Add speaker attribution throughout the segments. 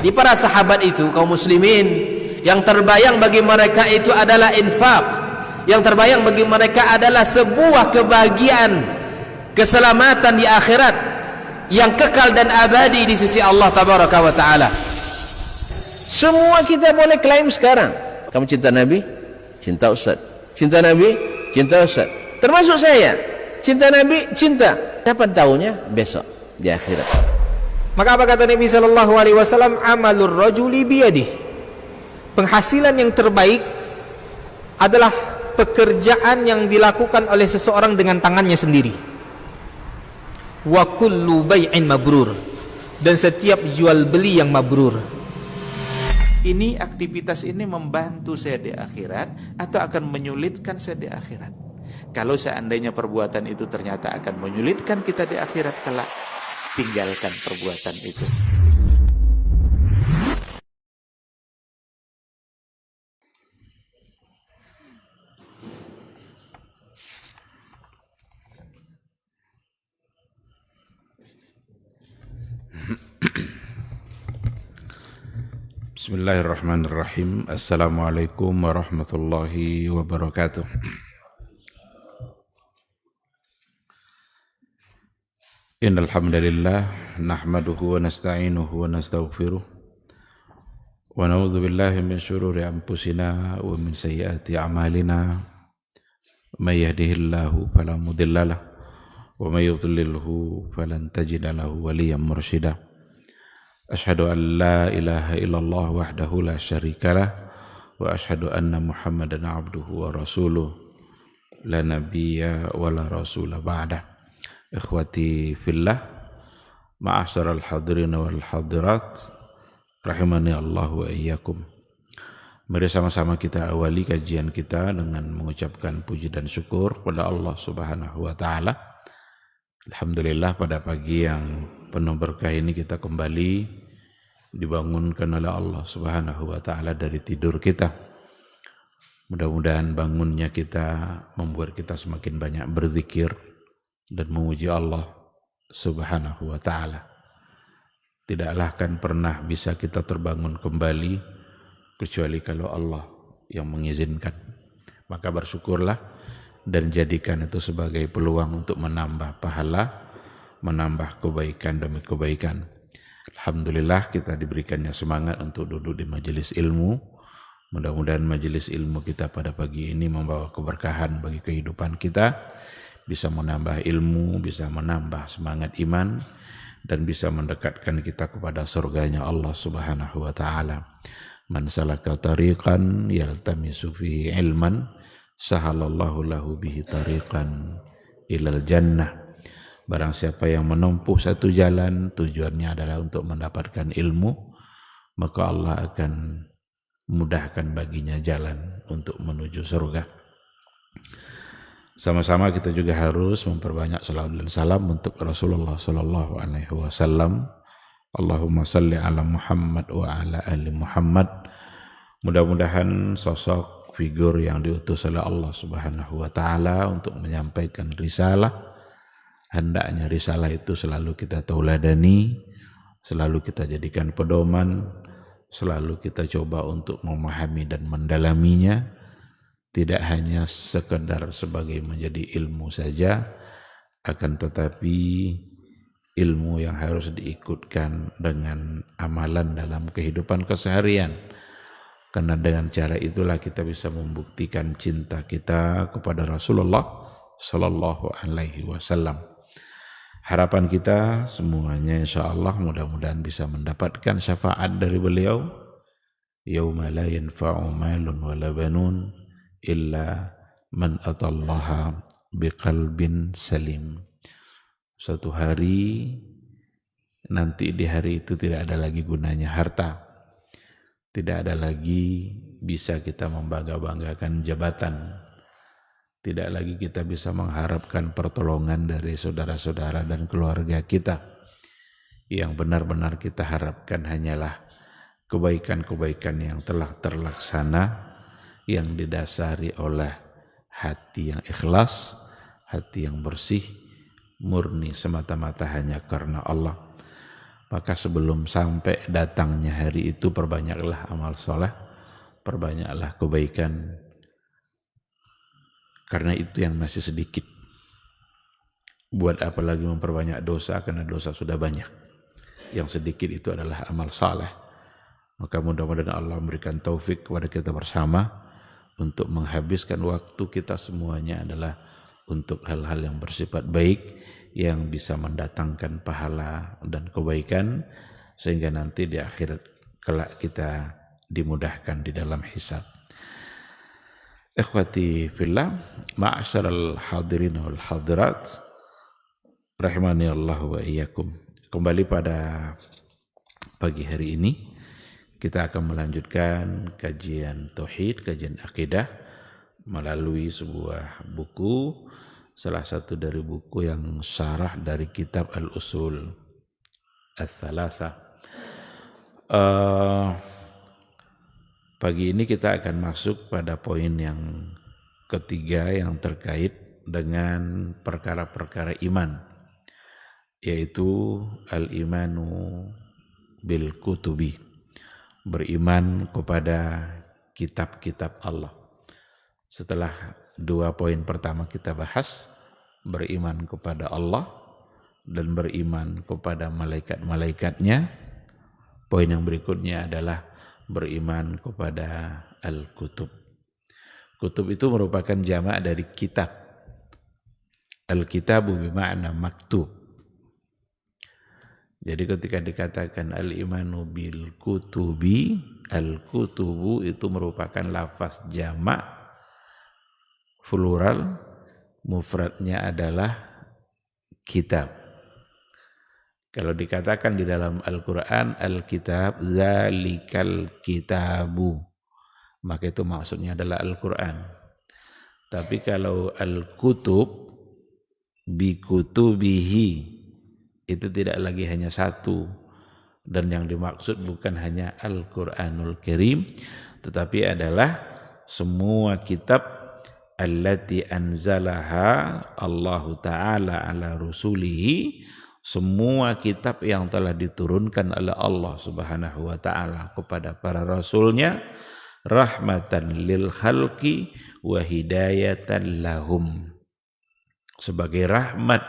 Speaker 1: Di para sahabat itu, kaum muslimin, yang terbayang bagi mereka itu adalah infak, yang terbayang bagi mereka adalah sebuah kebahagiaan, keselamatan di akhirat yang kekal dan abadi di sisi Allah tabaraka wa taala. Semua kita boleh klaim sekarang, kamu cinta Nabi, cinta Ustaz. Cinta Nabi, cinta Ustaz. Termasuk saya, cinta Nabi, cinta. Kapan tahunya? Besok di akhirat.
Speaker 2: Maka apa kata Nabi sallallahu alaihi wasallam? Amalur rajuli biyadih. Penghasilan yang terbaik adalah pekerjaan yang dilakukan oleh seseorang dengan tangannya sendiri. Wa kullu bai'in mabrur, dan setiap jual beli yang mabrur.
Speaker 3: Ini aktivitas ini membantu saya di akhirat atau akan menyulitkan saya di akhirat? Kalau seandainya perbuatan itu ternyata akan menyulitkan kita di akhirat kelak, tinggalkan perbuatan itu.
Speaker 4: Bismillahirrahmanirrahim. Assalamualaikum warahmatullahi wabarakatuh. Innal hamdalillah nahmaduhu wa nasta'inuhu wa nastaghfiruh wa na'udzu billahi min shururi anfusina wa min sayyiati a'malina. May yahdihillahu fala mudhillalah wa may yudlilhu falan tajida lahu waliyyan mursyida. Asyhadu an la ilaha illallah wahdahu la syarikalah wa asyhadu anna Muhammadan abduhu wa rasuluh la nabiyya wa la rasula ba'dah. Ikhwati fillah, ma'asyaral hadirin wal hadirat, rahimani Allah wa iyyakum. Mari sama-sama kita awali kajian kita dengan mengucapkan puji dan syukur kepada Allah Subhanahu wa taala. Alhamdulillah, pada pagi yang penuh berkah ini kita kembali dibangunkan oleh Allah Subhanahu wa taala dari tidur kita. Mudah-mudahan bangunnya kita membuat kita semakin banyak berzikir dan memuji Allah Subhanahu wa taala. Tidaklah akan pernah bisa kita terbangun kembali kecuali kalau Allah yang mengizinkan. Maka bersyukurlah dan jadikan itu sebagai peluang untuk menambah pahala, menambah kebaikan demi kebaikan. Alhamdulillah kita diberikannya semangat untuk duduk di majelis ilmu. Mudah-mudahan majelis ilmu kita pada pagi ini membawa keberkahan bagi kehidupan kita, bisa menambah ilmu, bisa menambah semangat iman, dan bisa mendekatkan kita kepada surganya Allah Subhanahu wa taala. Man salaka tariqan yaltamisu fihi ilman sahalallahu lahu bihi tariqan ilal jannah. Barang siapa yang menempuh satu jalan, tujuannya adalah untuk mendapatkan ilmu, maka Allah akan mudahkan baginya jalan untuk menuju surga. Sama-sama kita juga harus memperbanyak salawat dan salam untuk Rasulullah sallallahu alaihi wasallam. Allahumma salli ala Muhammad wa ala ali Muhammad. Mudah-mudahan sosok figur yang diutus oleh Allah Subhanahu wa taala untuk menyampaikan risalah, hendaknya risalah itu selalu kita tauladani, selalu kita jadikan pedoman, selalu kita coba untuk memahami dan mendalaminya, tidak hanya sekedar sebagai menjadi ilmu saja, akan tetapi ilmu yang harus diikutkan dengan amalan dalam kehidupan keseharian. Karena dengan cara itulah kita bisa membuktikan cinta kita kepada Rasulullah sallallahu alaihi wasallam. Harapan kita semuanya insyaallah mudah-mudahan bisa mendapatkan syafaat dari beliau. Yauma la yanfa'u malun wala banun illa man atallaha biqalbin salim. Suatu hari nanti, di hari itu tidak ada lagi gunanya harta, tidak ada lagi bisa kita membangga-banggakan jabatan, tidak lagi kita bisa mengharapkan pertolongan dari saudara-saudara dan keluarga kita. Yang benar-benar kita harapkan hanyalah kebaikan-kebaikan yang telah terlaksana, yang didasari oleh hati yang ikhlas, hati yang bersih, murni semata-mata hanya karena Allah. Maka sebelum sampai datangnya hari itu, perbanyaklah amal soleh, perbanyaklah kebaikan, karena itu yang masih sedikit. Buat apa lagi memperbanyak dosa, karena dosa sudah banyak. Yang sedikit itu adalah amal saleh. Maka mudah-mudahan Allah memberikan taufik kepada kita bersama untuk menghabiskan waktu kita semuanya adalah untuk hal-hal yang bersifat baik, yang bisa mendatangkan pahala dan kebaikan, sehingga nanti di akhirat kelak kita dimudahkan di dalam hisab. Ikhwati fillah, ma'asyaral hadirin wal hadirat, rahimani Allah wa iyyakum. Kembali pada pagi hari ini kita akan melanjutkan kajian tauhid, kajian akidah melalui sebuah buku, salah satu dari buku yang syarah dari kitab Al-Usul Ats-Tsalasah. Pagi ini kita akan masuk pada poin yang ketiga yang terkait dengan perkara-perkara iman, yaitu al-imanu bil kutubi, beriman kepada kitab-kitab Allah. Setelah dua poin pertama kita bahas, beriman kepada Allah dan beriman kepada malaikat-malaikatnya, poin yang berikutnya adalah beriman kepada al-kutub. Kutub itu merupakan jamak dari kitab. Al-kitabu bima'na maktub. Jadi ketika dikatakan al-imanu bil kutubi, al-kutubu itu merupakan lafaz jamak plural, mufradnya adalah kitab. Kalau dikatakan di dalam Al-Quran, Al-Kitab, Zalikal Kitabu, maka itu maksudnya adalah Al-Quran. Tapi kalau Al-Kutub, Bikutubihi, itu tidak lagi hanya satu. Dan yang dimaksud bukan hanya Al-Quranul Karim, tetapi adalah semua kitab allati anzalaha Allahu Ta'ala ala rusulihi, semua kitab yang telah diturunkan oleh Allah Subhanahu wa Ta'ala kepada para rasulnya, rahmatan lil khalqi wa hidayatan lahum, sebagai rahmat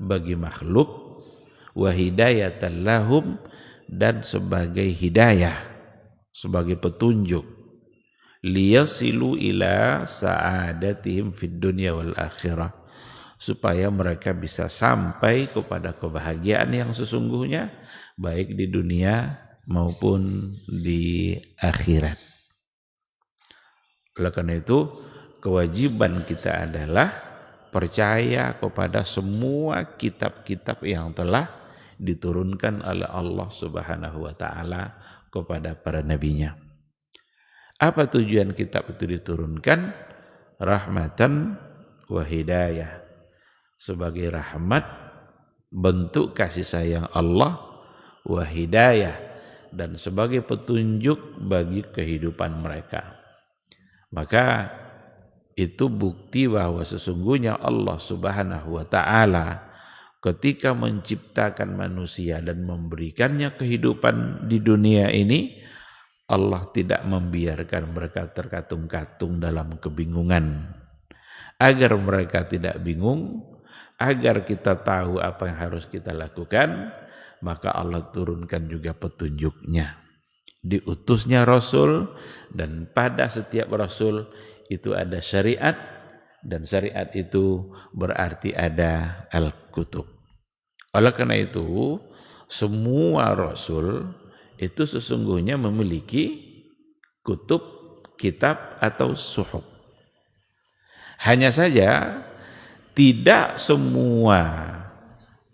Speaker 4: bagi makhluk, wa hidayatan lahum, dan sebagai hidayah, sebagai petunjuk, liyasilu ila sa'adatihim fid dunya wal akhirah, supaya mereka bisa sampai kepada kebahagiaan yang sesungguhnya, baik di dunia maupun di akhirat. Oleh karena itu, kewajiban kita adalah percaya kepada semua kitab-kitab yang telah diturunkan oleh Allah Subhanahu wa Ta'ala kepada para nabinya. Apa tujuan kitab itu diturunkan? Rahmatan wa hidayah, sebagai rahmat, bentuk kasih sayang Allah, wa hidayah, dan sebagai petunjuk bagi kehidupan mereka. Maka itu bukti bahwa sesungguhnya Allah Subhanahu wa Ta'ala ketika menciptakan manusia dan memberikannya kehidupan di dunia ini, Allah tidak membiarkan mereka terkatung-katung dalam kebingungan. Agar mereka tidak bingung, agar kita tahu apa yang harus kita lakukan, maka Allah turunkan juga petunjuknya. Diutusnya Rasul, dan pada setiap Rasul itu ada syariat, dan syariat itu berarti ada Al-Kutub. Oleh karena itu, semua Rasul itu sesungguhnya memiliki kutub, kitab atau suhuf. Hanya saja tidak semua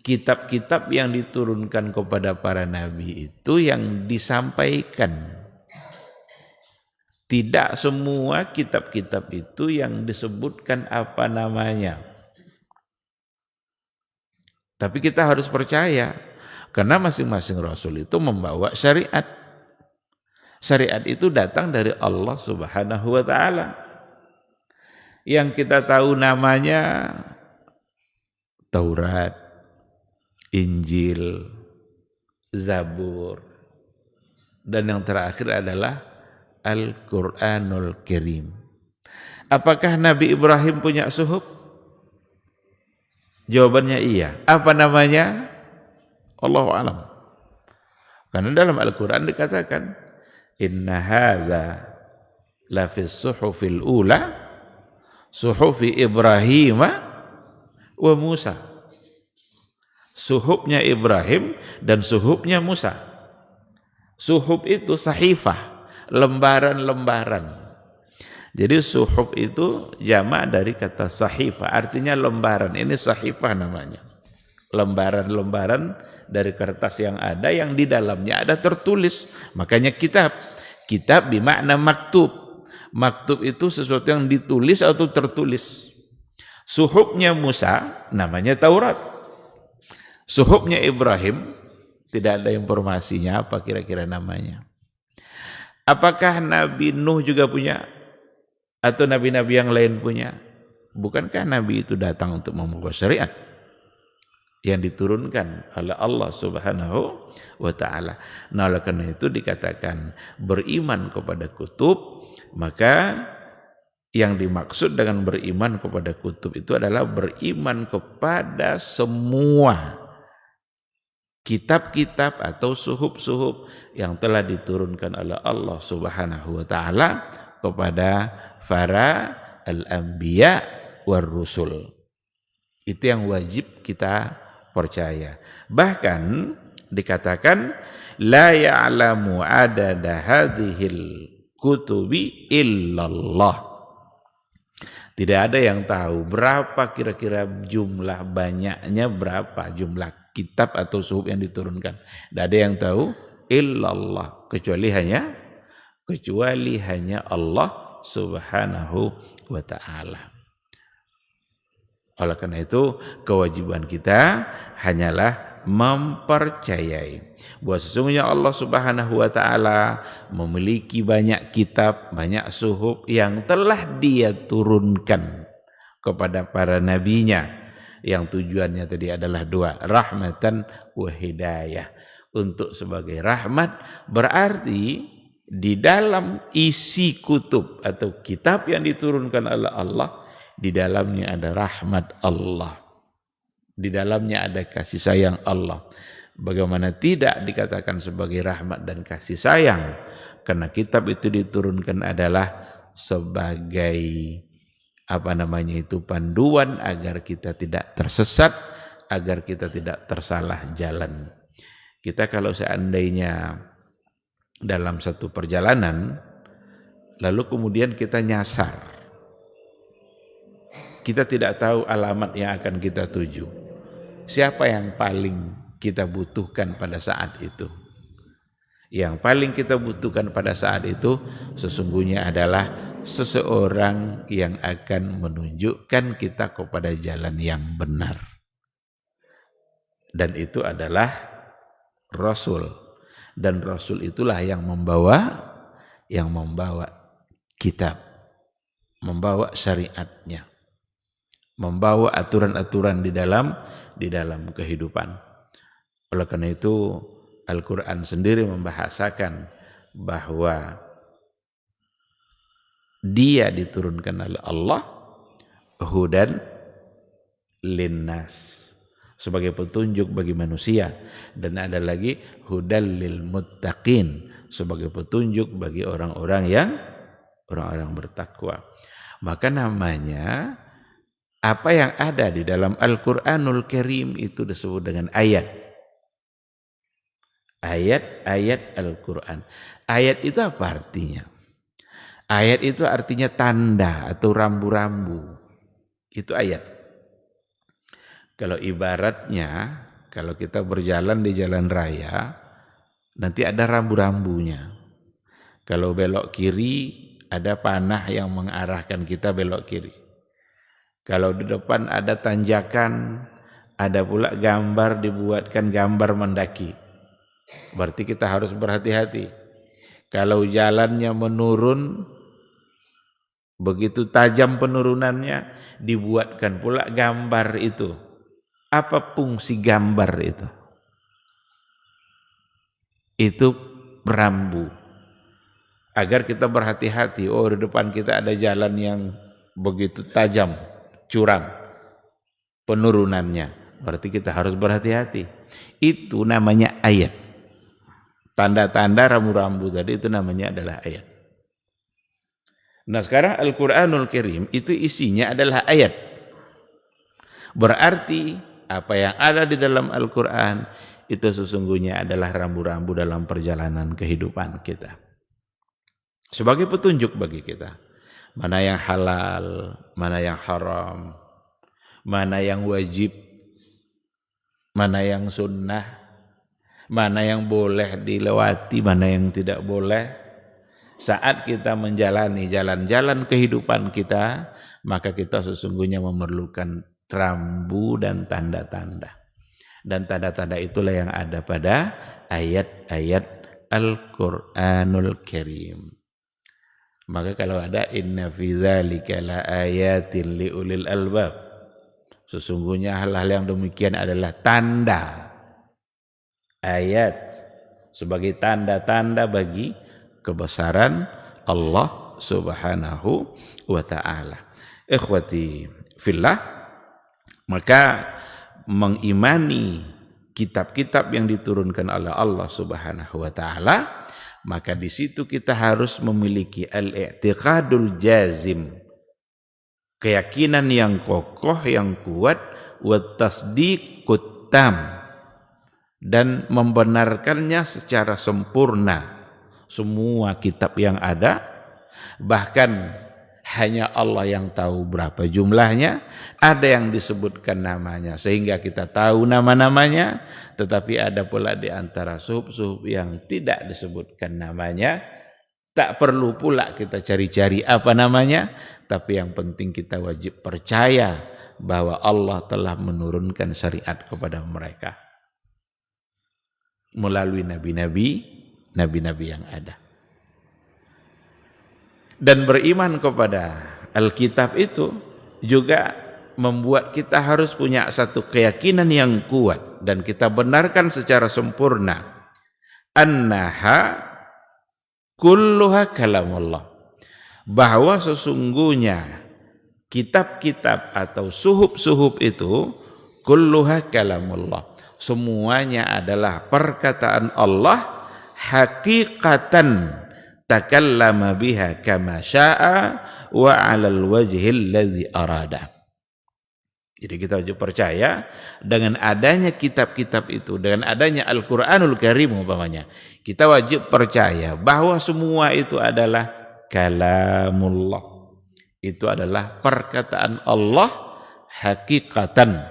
Speaker 4: kitab-kitab yang diturunkan kepada para nabi itu yang disampaikan. Tidak semua kitab-kitab itu yang disebutkan apa namanya. Tapi kita harus percaya, karena masing-masing Rasul itu membawa syariat. Syariat itu datang dari Allah Subhanahu wa Ta'ala. Yang kita tahu namanya Taurat, Injil, Zabur. Dan yang terakhir adalah Al-Quranul Karim. Apakah Nabi Ibrahim punya suhuf? Jawabannya iya. Apa namanya? Allahu a'lam. Karena dalam Al-Quran dikatakan, Inna hadza la fis suhufil ula suhufi Ibrahim wa Musa. Suhufnya Ibrahim dan suhufnya Musa. Suhuf itu sahifah, lembaran-lembaran. Jadi suhuf itu jamak dari kata sahifah, artinya lembaran. Ini sahifah namanya. Lembaran-lembaran dari kertas yang ada, yang di dalamnya ada tertulis. Makanya kitab. Kitab bermakna maktub. Maktub itu sesuatu yang ditulis atau tertulis. Suhufnya Musa namanya Taurat. Suhufnya Ibrahim tidak ada informasinya apa kira-kira namanya. Apakah Nabi Nuh juga punya? Atau nabi-nabi yang lain punya? Bukankah Nabi itu datang untuk membawa syariat yang diturunkan oleh Allah Subhanahu wa ta'ala. Nah, oleh karena itu dikatakan beriman kepada kutub, maka yang dimaksud dengan beriman kepada kutub itu adalah beriman kepada semua kitab-kitab atau suhuf-suhuf yang telah diturunkan oleh Allah Subhanahu wa ta'ala kepada para al-anbiya war rusul. Itu yang wajib kita percaya. Bahkan dikatakan la ya'lamu adada hadhil kutubi illallah. Tidak ada yang tahu berapa kira-kira jumlah banyaknya, berapa jumlah kitab atau suhuf yang diturunkan. Tidak ada yang tahu illallah, kecuali hanya Allah Subhanahu wa ta'ala. Oleh karena itu kewajiban kita hanyalah mempercayai bahwa sesungguhnya Allah Subhanahu wa ta'ala memiliki banyak kitab, banyak suhuf yang telah Dia turunkan kepada para nabinya, yang tujuannya tadi adalah dua, rahmatan wa hidayah. Untuk sebagai rahmat, berarti di dalam isi kutub atau kitab yang diturunkan oleh Allah, di dalamnya ada rahmat Allah, di dalamnya ada kasih sayang Allah. Bagaimana tidak dikatakan sebagai rahmat dan kasih sayang? Karena kitab itu diturunkan adalah sebagai panduan agar kita tidak tersesat, agar kita tidak tersalah jalan. Kita kalau seandainya dalam satu perjalanan, lalu kemudian kita nyasar, kita tidak tahu alamat yang akan kita tuju. Siapa yang paling kita butuhkan pada saat itu? Yang paling kita butuhkan pada saat itu sesungguhnya adalah seseorang yang akan menunjukkan kita kepada jalan yang benar. Dan itu adalah Rasul. Dan Rasul itulah yang membawa kitab, membawa syariatnya, membawa aturan-aturan di dalam kehidupan. Oleh karena itu Al-Quran sendiri membahasakan bahwa Dia diturunkan oleh Allah hudan linnas, sebagai petunjuk bagi manusia, dan ada lagi hudan lil muttaqin, sebagai petunjuk bagi orang-orang bertakwa. Maka namanya apa yang ada di dalam Al-Quranul Karim itu disebut dengan ayat. Ayat Al-Quran. Ayat itu apa artinya? Ayat itu artinya tanda atau rambu-rambu. Itu ayat. Kalau ibaratnya, kalau kita berjalan di jalan raya, nanti ada rambu-rambunya. Kalau belok kiri, ada panah yang mengarahkan kita belok kiri. Kalau di depan ada tanjakan, ada pula gambar, dibuatkan gambar mendaki. Berarti kita harus berhati-hati. Kalau jalannya menurun, begitu tajam penurunannya, dibuatkan pula gambar itu. Apa fungsi gambar itu?
Speaker 3: itu rambu. Agar kita berhati-hati, oh di depan kita ada jalan yang begitu tajam, curam penurunannya. Berarti kita harus berhati-hati. Itu namanya ayat. Tanda-tanda rambu-rambu tadi itu namanya adalah ayat. Nah sekarang Al-Quranul Karim itu isinya adalah ayat. Berarti apa yang ada di dalam Al-Quran itu sesungguhnya adalah rambu-rambu dalam perjalanan kehidupan kita. Sebagai petunjuk bagi kita. Mana yang halal, mana yang haram, mana yang wajib, mana yang sunnah, mana yang boleh dilewati, mana yang tidak boleh. Saat kita menjalani jalan-jalan kehidupan kita, maka kita sesungguhnya memerlukan rambu dan tanda-tanda. Dan tanda-tanda itulah yang ada pada ayat-ayat Al-Quranul Karim. Maka kalau ada inna fi dzalika la ayatin liulil albab, sesungguhnya hal-hal yang demikian adalah tanda, ayat sebagai tanda-tanda bagi kebesaran Allah Subhanahu wa ta'ala. Ikhwati fillah, maka mengimani kitab-kitab yang diturunkan oleh Allah Subhanahu wa ta'ala, maka di situ kita harus memiliki al-i'tiqadul jazim, keyakinan yang kokoh, yang kuat, wa tasdiqut tam, dan membenarkannya secara sempurna semua kitab yang ada. Bahkan hanya Allah yang tahu berapa jumlahnya. Ada yang disebutkan namanya sehingga kita tahu nama-namanya, tetapi ada pula di antara suhuf-suhuf yang tidak disebutkan namanya. Tak perlu pula kita cari-cari apa namanya, tapi yang penting kita wajib percaya bahwa Allah telah menurunkan syariat kepada mereka melalui nabi-nabi yang ada. Dan beriman kepada Alkitab itu juga membuat kita harus punya satu keyakinan yang kuat dan kita benarkan secara sempurna annaha kulluha kalamullah, bahwa sesungguhnya kitab-kitab atau suhuf-suhuf itu kulluha kalamullah, semuanya adalah perkataan Allah hakikatan takallama biha kama syaa wa 'alal wajhil ladzi arada. Jadi kita wajib percaya dengan adanya kitab-kitab itu, dengan adanya Al-Qur'anul Karim umpamanya. Kita wajib percaya bahwa semua itu adalah kalamullah. Itu adalah perkataan Allah hakikatan.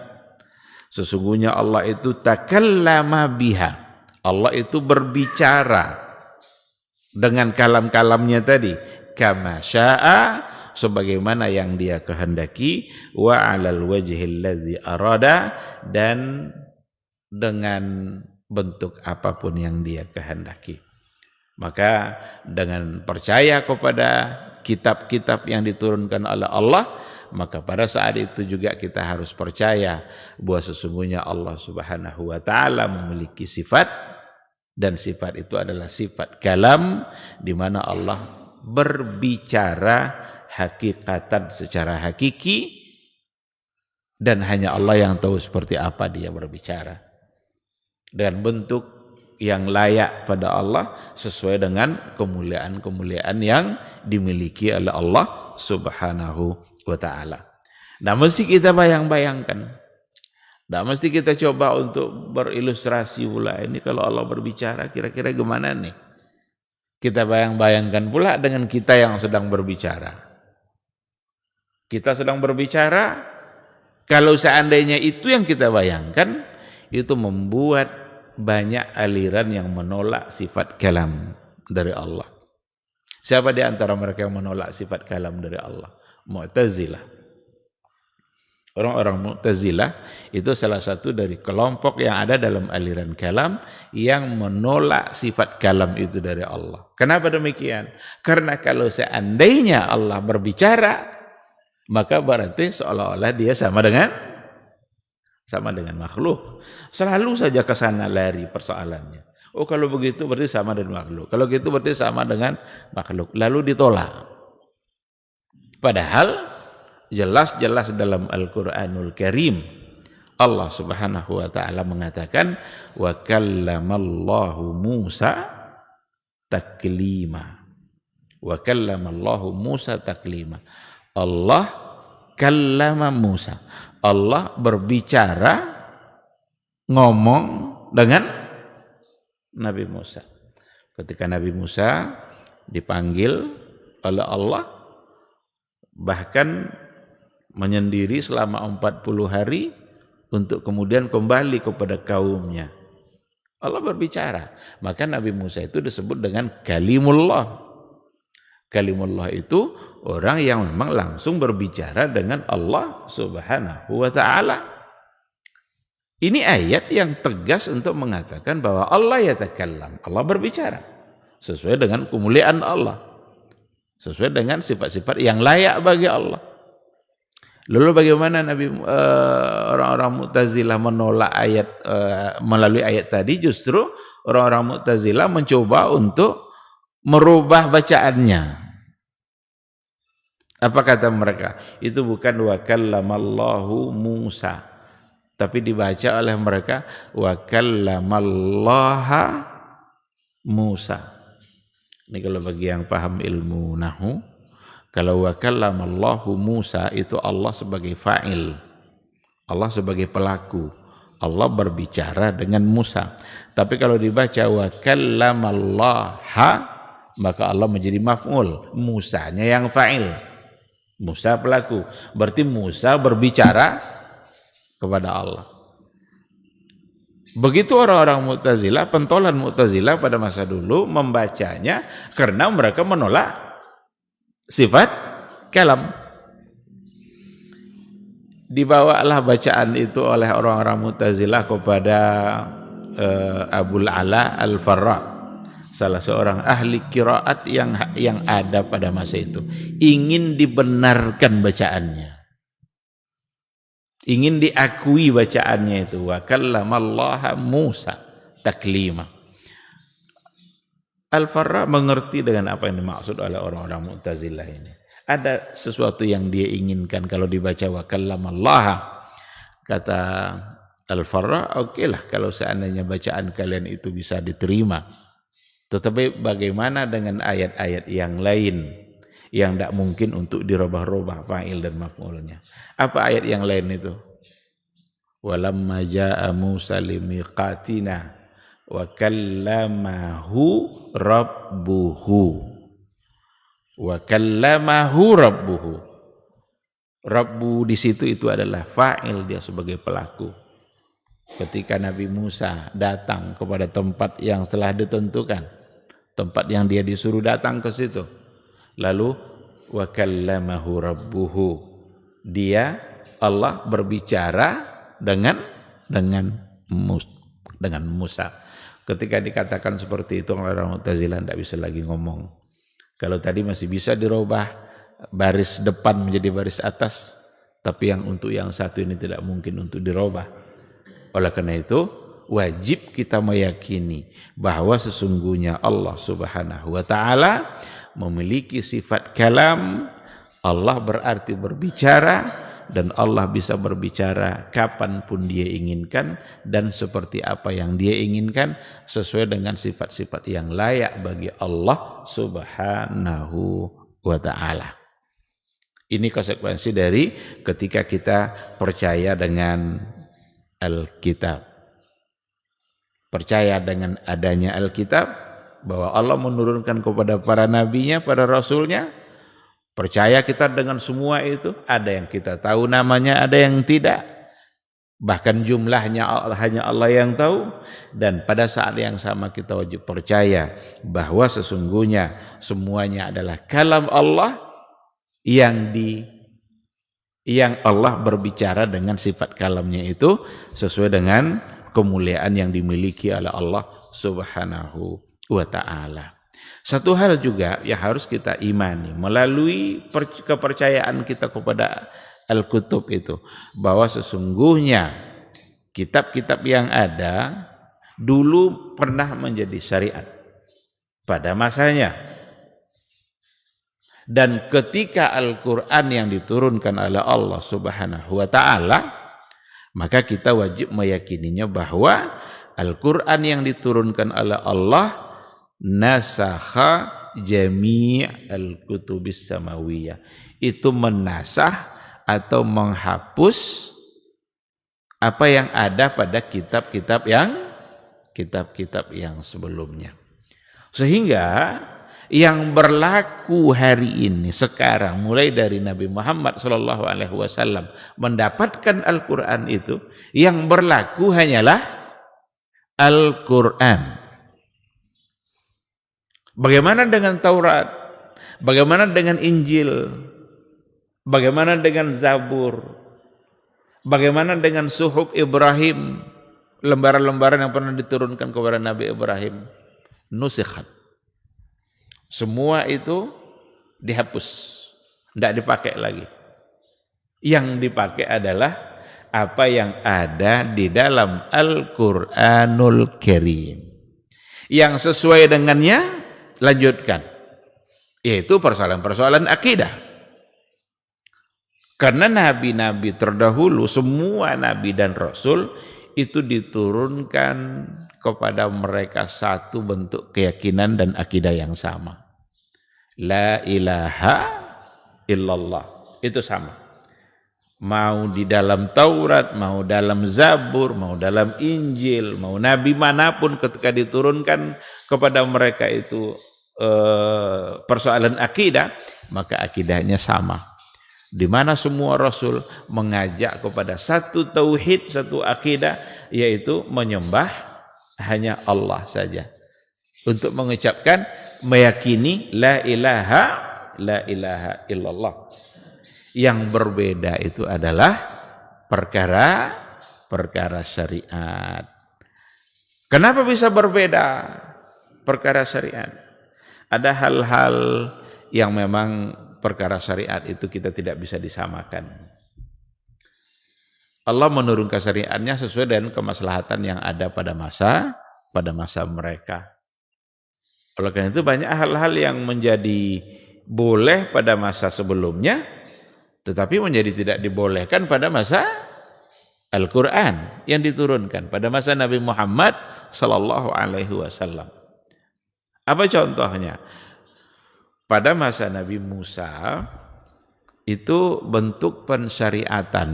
Speaker 3: Sesungguhnya Allah itu takallama biha. Allah itu berbicara dengan kalam-kalamnya tadi, kama syaa, sebagaimana yang dia kehendaki, wa 'alal wajhil ladzi arada, dan dengan bentuk apapun yang dia kehendaki. Maka dengan percaya kepada kitab-kitab yang diturunkan oleh Allah, maka pada saat itu juga kita harus percaya bahwa sesungguhnya Allah Subhanahu wa ta'ala memiliki sifat, dan sifat itu adalah sifat kalam, di mana Allah berbicara hakikatan secara hakiki, dan hanya Allah yang tahu seperti apa dia berbicara dan bentuk yang layak pada Allah sesuai dengan kemuliaan-kemuliaan yang dimiliki oleh Allah Subhanahu wa ta'ala. Nah, mesti kita bayang-bayangkan. Tidak mesti kita coba untuk berilustrasi pula, ini kalau Allah berbicara kira-kira gimana nih. Kita bayang-bayangkan pula dengan kita yang sedang berbicara. Kita sedang berbicara, kalau seandainya itu yang kita bayangkan, itu membuat banyak aliran yang menolak sifat kalam dari Allah. Siapa di antara mereka yang menolak sifat kalam dari Allah? Mu'tazilah. Orang-orang Mu'tazilah itu salah satu dari kelompok yang ada dalam aliran kalam yang menolak sifat kalam itu dari Allah. Kenapa demikian? Karena kalau seandainya Allah berbicara, maka berarti seolah-olah dia sama dengan makhluk. Selalu saja ke sana lari persoalannya.
Speaker 4: Oh kalau begitu berarti sama dengan makhluk. Kalau gitu berarti sama dengan makhluk. Lalu ditolak. Padahal jelas-jelas dalam Al-Qur'anul Karim Allah Subhanahu wa taala mengatakan wa kallamallahu Musa taklima. Wa kallamallahu Musa taklima. Allah kallama Musa. Allah berbicara ngomong dengan Nabi Musa. Ketika Nabi Musa dipanggil oleh Allah, bahkan menyendiri selama 40 hari untuk kemudian kembali kepada kaumnya. Allah berbicara. Maka Nabi Musa itu disebut dengan kalimullah. Kalimullah itu orang yang memang langsung berbicara dengan Allah Subhanahu wa ta'ala. Ini ayat yang tegas untuk mengatakan bahwa Allah yatakallam, Allah berbicara sesuai dengan kemuliaan Allah, sesuai dengan sifat-sifat yang layak bagi Allah. Lalu bagaimana orang-orang Mu'tazilah menolak ayat melalui ayat tadi? Justru orang-orang Mu'tazilah mencoba untuk merubah bacaannya. Apa kata mereka? Itu bukan wa kallamallahu Musa, tapi dibaca oleh mereka wa kallamallaha Musa. Ini kalau bagi yang paham ilmu nahwu, kalau wa kallamallahu Musa itu Allah sebagai fa'il, Allah sebagai pelaku, Allah berbicara dengan Musa. Tapi kalau dibaca wa kallamallaha, maka Allah menjadi maf'ul, Musanya yang fa'il, Musa pelaku. Berarti Musa berbicara kepada Allah. Begitu orang-orang Mu'tazilah, pentolan Mu'tazilah pada masa dulu membacanya karena mereka menolak sifat kalam. Dibawalah bacaan itu oleh orang-orang Mu'tazilah kepada Abul Ala Al-Farra, salah seorang ahli qiraat yang ada pada masa itu. Ingin dibenarkan bacaannya, ingin diakui bacaannya itu wa kallamallaha Musa taklima. Al-Farra mengerti dengan apa yang dimaksud oleh orang-orang Mu'tazilah ini. Ada sesuatu yang dia inginkan kalau dibaca wa kallamallaha. Kata Al-Farra, okelah kalau seandainya bacaan kalian itu bisa diterima. Tetapi bagaimana dengan ayat-ayat yang lain yang tidak mungkin untuk dirubah-rubah fa'il dan maf'ulnya? Apa ayat yang lain itu? Walamma ja'a Musa limiqatina wa kallamahu rabbuhu. Wa kallamahu rabbuhu. Rabbu di situ itu adalah fa'il, dia sebagai pelaku. Ketika Nabi Musa datang kepada tempat yang telah ditentukan, tempat yang dia disuruh datang ke situ, lalu wa kallamahu rabbuhu, dia Allah berbicara dengan Musa. Ketika dikatakan seperti itu, orang Mu'tazilah tidak bisa lagi ngomong. Kalau tadi masih bisa dirubah baris depan menjadi baris atas, tapi yang untuk yang satu ini tidak mungkin untuk dirubah. Oleh karena itu wajib kita meyakini bahwa sesungguhnya Allah Subhanahu wa ta'ala memiliki sifat kalam. Allah berarti berbicara, dan Allah bisa berbicara kapanpun dia inginkan dan seperti apa yang dia inginkan sesuai dengan sifat-sifat yang layak bagi Allah Subhanahu wa ta'ala. Ini konsekuensi dari ketika kita percaya dengan Alkitab. Percaya dengan adanya Alkitab, bahwa Allah menurunkan kepada para nabinya, para rasulnya. Percaya kita dengan semua itu. Ada yang kita tahu namanya, ada yang tidak. Bahkan jumlahnya hanya Allah yang tahu. Dan pada saat yang sama kita wajib percaya bahwa sesungguhnya semuanya adalah kalam Allah yang Allah berbicara dengan sifat kalamnya itu sesuai dengan kemuliaan yang dimiliki oleh Allah Subhanahu wa ta'ala. Satu hal juga yang harus kita imani melalui kepercayaan kita kepada Al-Kutub itu, bahwa sesungguhnya kitab-kitab yang ada dulu pernah menjadi syariat pada masanya. Dan ketika Al-Quran yang diturunkan oleh Allah Subhanahu wa ta'ala, maka kita wajib meyakininya bahwa Al-Quran yang diturunkan oleh Allah nasakha jami' al-kutubis samawiyah, itu menasah atau menghapus apa yang ada pada kitab-kitab yang sebelumnya. Sehingga yang berlaku hari ini sekarang mulai dari Nabi Muhammad SAW mendapatkan Al-Quran itu, yang berlaku hanyalah Al-Quran. Bagaimana dengan Taurat? Bagaimana dengan Injil? Bagaimana dengan Zabur? Bagaimana dengan Suhuf Ibrahim? Lembaran-lembaran yang pernah diturunkan kepada Nabi Ibrahim. Nusikhat. Semua itu dihapus. Tidak dipakai lagi. Yang dipakai adalah apa yang ada di dalam Al-Quranul Karim. Yang sesuai dengannya lanjutkan, yaitu persoalan-persoalan akidah. Karena nabi-nabi terdahulu, semua nabi dan rasul itu diturunkan kepada mereka satu bentuk keyakinan dan akidah yang sama. La ilaha illallah, itu sama. Mau di dalam Taurat, mau dalam Zabur, mau dalam Injil, mau nabi manapun ketika diturunkan kepada mereka itu persoalan akidah, maka akidahnya sama. Di mana semua rasul mengajak kepada satu tauhid, satu akidah, yaitu menyembah hanya Allah saja. Untuk mengucapkan, meyakini la ilaha illallah. Yang berbeda itu adalah perkara syariat. Kenapa bisa berbeda perkara syariat? Ada hal-hal yang memang perkara syariat itu kita tidak bisa disamakan. Allah menurunkan syariatnya sesuai dengan kemaslahatan yang ada pada masa mereka. Oleh karena itu banyak hal-hal yang menjadi boleh pada masa sebelumnya, tetapi menjadi tidak dibolehkan pada masa Al-Quran yang diturunkan pada masa Nabi Muhammad SAW. Apa contohnya? Pada masa Nabi Musa itu bentuk pensyariatan,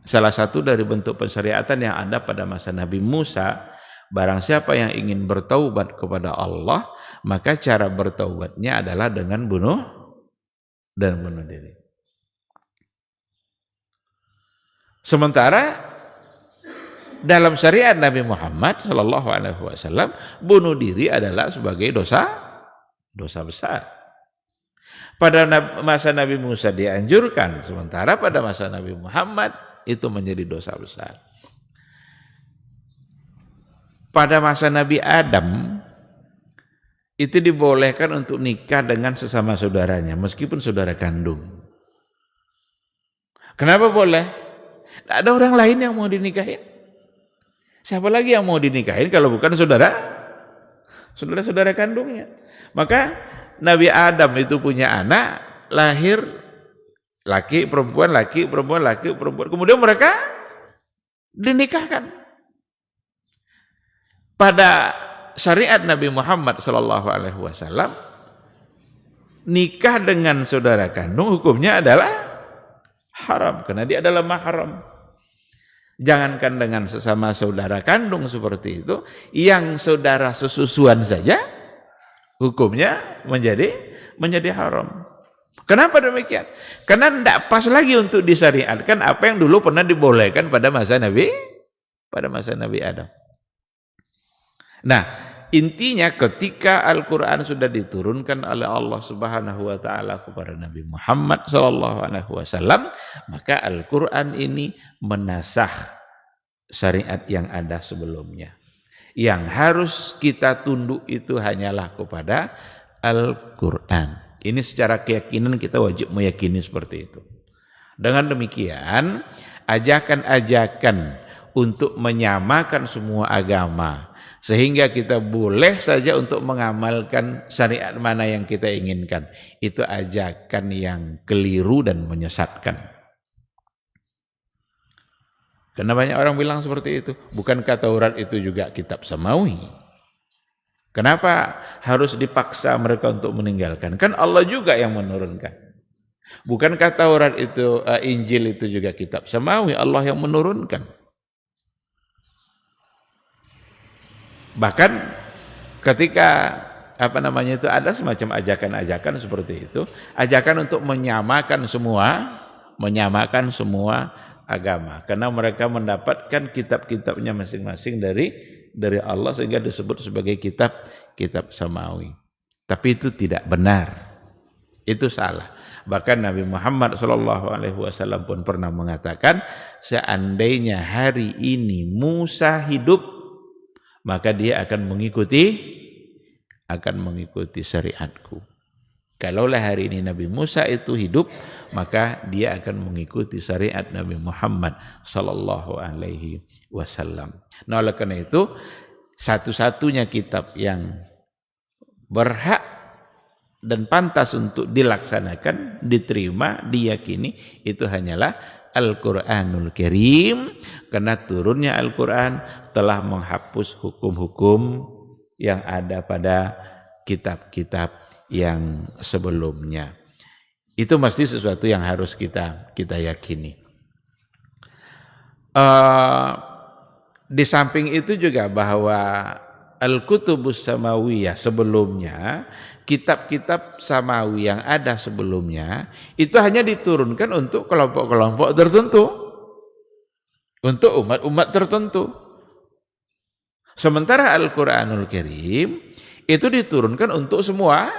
Speaker 4: salah satu dari bentuk pensyariatan yang ada pada masa Nabi Musa, barang siapa yang ingin bertaubat kepada Allah, maka cara bertaubatnya adalah dengan bunuh diri. Sementara dalam syariat Nabi Muhammad SAW, bunuh diri adalah sebagai dosa besar. Pada masa Nabi Musa dianjurkan, sementara pada masa Nabi Muhammad itu menjadi dosa besar. Pada masa Nabi Adam itu dibolehkan untuk nikah dengan sesama saudaranya, meskipun saudara kandung. Kenapa boleh? Tidak ada orang lain yang mau dinikahin. Siapa lagi yang mau dinikahin kalau bukan saudara kandungnya? Maka Nabi Adam itu punya anak, lahir laki, perempuan. Kemudian mereka dinikahkan. Pada syariat Nabi Muhammad SAW, nikah dengan saudara kandung hukumnya adalah haram, karena dia adalah mahram. Jangankan dengan sesama saudara kandung seperti itu, yang saudara sesusuan saja hukumnya menjadi haram. Kenapa demikian? Karena tidak pas lagi untuk disyariatkan apa yang dulu pernah dibolehkan pada masa Nabi Adam. Nah, intinya ketika Al-Quran sudah diturunkan oleh Allah Subhanahu wa ta'ala kepada Nabi Muhammad SAW, maka Al-Quran ini menasah syariat yang ada sebelumnya. Yang harus kita tunduk itu hanyalah kepada Al-Quran. Ini secara keyakinan kita wajib meyakini seperti itu. Dengan demikian, ajakan-ajakan
Speaker 3: untuk menyamakan semua agama, sehingga kita boleh saja untuk mengamalkan syariat mana yang kita inginkan. Itu ajakan yang keliru dan menyesatkan. Karena banyak orang bilang seperti itu. Bukankah Taurat itu juga kitab samawi? Kenapa harus dipaksa mereka untuk meninggalkan? Kan Allah juga yang menurunkan. Bukankah Taurat itu, Injil itu juga kitab samawi, Allah yang menurunkan. Bahkan ketika itu ada semacam ajakan-ajakan seperti itu, ajakan untuk menyamakan semua agama, karena mereka mendapatkan kitab-kitabnya masing-masing dari Allah sehingga disebut sebagai kitab samawi. Tapi itu tidak benar, itu salah. Bahkan Nabi Muhammad SAW pun pernah mengatakan, seandainya hari ini Musa hidup, maka dia akan mengikuti syariatku. Kalaulah hari ini Nabi Musa itu hidup, maka dia akan mengikuti syariat Nabi Muhammad SAW. Nah, oleh karena itu, satu-satunya kitab yang berhak dan pantas untuk dilaksanakan, diterima, diyakini, itu hanyalah Al-Quranul Karim, karena turunnya Al-Quran telah menghapus hukum-hukum yang ada pada kitab-kitab yang sebelumnya. Itu mesti sesuatu yang harus kita yakini. Di samping itu juga bahwa Al-Kutubus Samawiyah sebelumnya, kitab-kitab samawi yang ada sebelumnya, itu hanya diturunkan untuk kelompok-kelompok tertentu, untuk umat-umat tertentu. Sementara Al-Quranul Karim itu diturunkan untuk semua,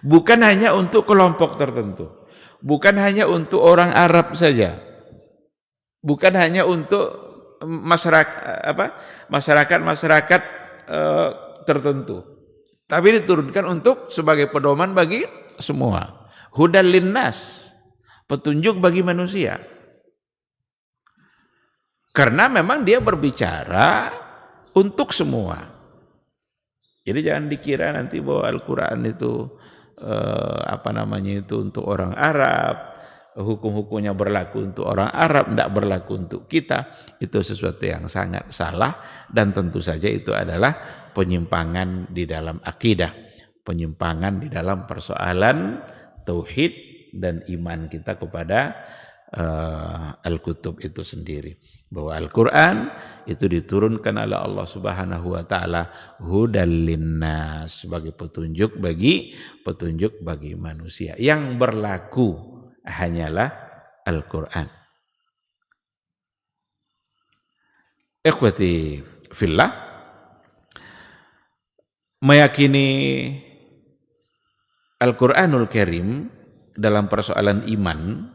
Speaker 3: bukan hanya untuk kelompok tertentu, bukan hanya untuk orang Arab saja, bukan hanya untuk masyarakat tertentu, tapi diturunkan untuk sebagai pedoman bagi semua. Hudal linnas, petunjuk bagi manusia. Karena memang dia berbicara untuk semua. Jadi jangan dikira nanti bahwa Al-Quran itu untuk orang Arab, hukum-hukumnya berlaku untuk orang Arab, tidak berlaku untuk kita. Itu sesuatu yang sangat salah, dan tentu saja itu adalah penyimpangan di dalam akidah, penyimpangan di dalam persoalan tauhid dan iman kita kepada Al-Kutub itu sendiri. Bahwa Al-Quran itu diturunkan oleh Allah Subhanahu wa taala hudal linnas, sebagai petunjuk bagi manusia. Yang berlaku hanyalah Al-Quran. Ikhwati fillah, meyakini Al-Quranul Karim dalam persoalan iman,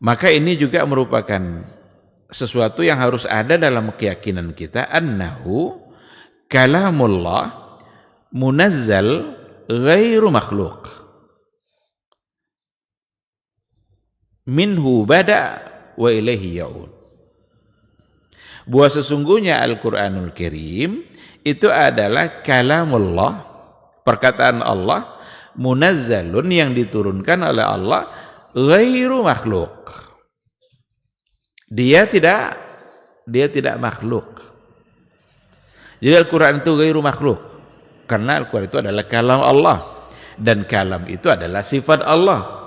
Speaker 3: maka ini juga merupakan sesuatu yang harus ada dalam keyakinan kita, annahu kalamullah munazzal ghairu makhluk, minhu bada wa ilaihi ya'ud. Bahwa sesungguhnya Al-Quranul Karim itu adalah kalamullah, perkataan Allah, munazzalun, yang diturunkan oleh Allah, ghairu makhluk. Dia tidak makhluk. Jadi Al-Quran itu ghairu makhluk, karena Al-Quran itu adalah kalam Allah, dan kalam itu adalah sifat Allah.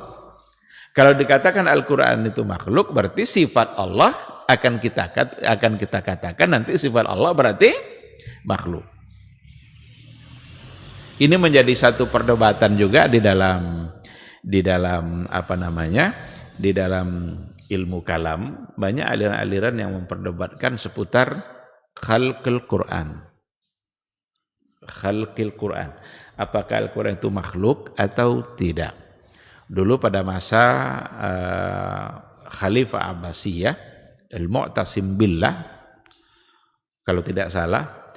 Speaker 3: Kalau dikatakan Al-Quran itu makhluk, berarti sifat Allah akan kita katakan nanti sifat Allah berarti makhluk. Ini menjadi satu perdebatan juga di dalam ilmu kalam. Banyak aliran-aliran yang memperdebatkan seputar khalqil Quran. Khalqil Quran. Apakah Al-Quran itu makhluk atau tidak? Dulu pada masa Khalifah Abbasiyah, Al-Mu'tasim Billah, kalau tidak salah,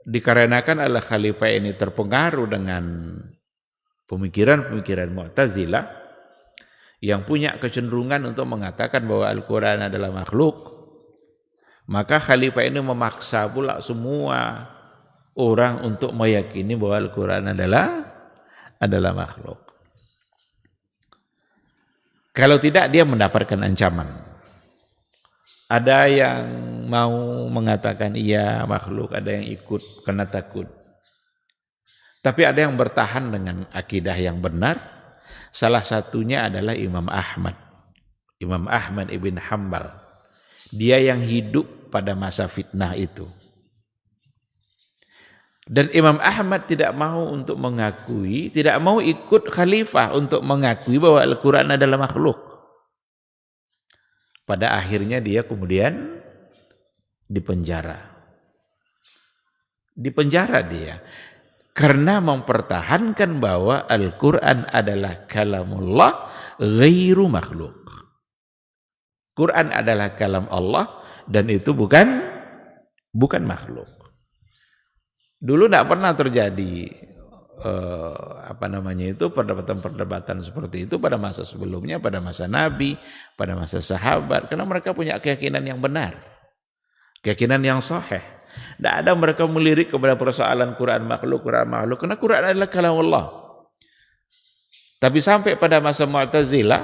Speaker 3: dikarenakan oleh Khalifah ini terpengaruh dengan pemikiran-pemikiran Mu'tazilah,
Speaker 4: yang punya kecenderungan untuk mengatakan bahwa Al-Quran adalah makhluk, maka khalifah ini memaksa pula semua orang untuk meyakini bahwa Al-Quran adalah makhluk. Kalau tidak, dia mendapatkan ancaman. Ada yang mau mengatakan iya makhluk, ada yang ikut karena takut. Tapi ada yang bertahan dengan akidah yang benar. Salah satunya adalah Imam Ahmad ibn Hanbal. Dia yang hidup pada masa fitnah itu. Dan Imam Ahmad tidak mau untuk mengakui, tidak mau ikut khalifah untuk mengakui bahwa Al-Quran adalah makhluk. Pada akhirnya dia kemudian dipenjara. Dipenjara dia. Karena mempertahankan bahwa Al-Quran adalah kalamullah ghairu makhluk. Quran adalah kalam Allah dan itu bukan makhluk. Dulu tidak pernah terjadi perdebatan seperti itu pada masa sebelumnya, pada masa Nabi, pada masa sahabat, karena mereka punya keyakinan yang benar, keyakinan yang sahih. Tidak ada mereka melirik kepada persoalan Quran makhluk, karena Quran adalah kalam Allah. Tapi sampai pada masa Mu'tazilah,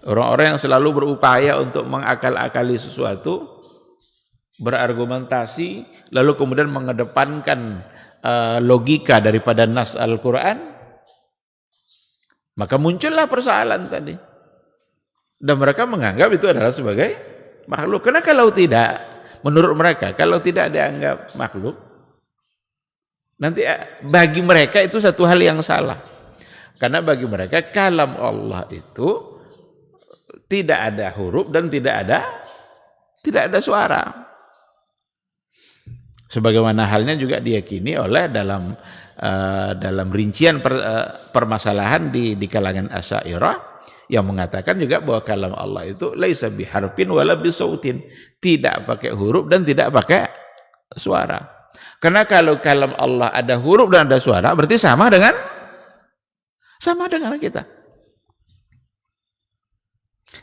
Speaker 4: orang-orang yang selalu berupaya untuk mengakal-akali sesuatu, berargumentasi, lalu kemudian mengedepankan logika daripada nas Al-Quran, maka muncullah persoalan tadi. Dan mereka menganggap itu adalah sebagai makhluk. Karena kalau tidak, menurut mereka, kalau tidak dianggap makhluk, nanti bagi mereka itu satu hal yang salah. Karena bagi mereka kalam Allah itu tidak ada huruf dan tidak ada suara. Sebagaimana halnya juga diyakini oleh dalam rincian permasalahan di kalangan Asy'ariyah yang mengatakan juga bahwa kalam Allah itu laisa biharfin wala bisautin, tidak pakai huruf dan tidak pakai suara. Karena kalau kalam Allah ada huruf dan ada suara, berarti sama dengan kita.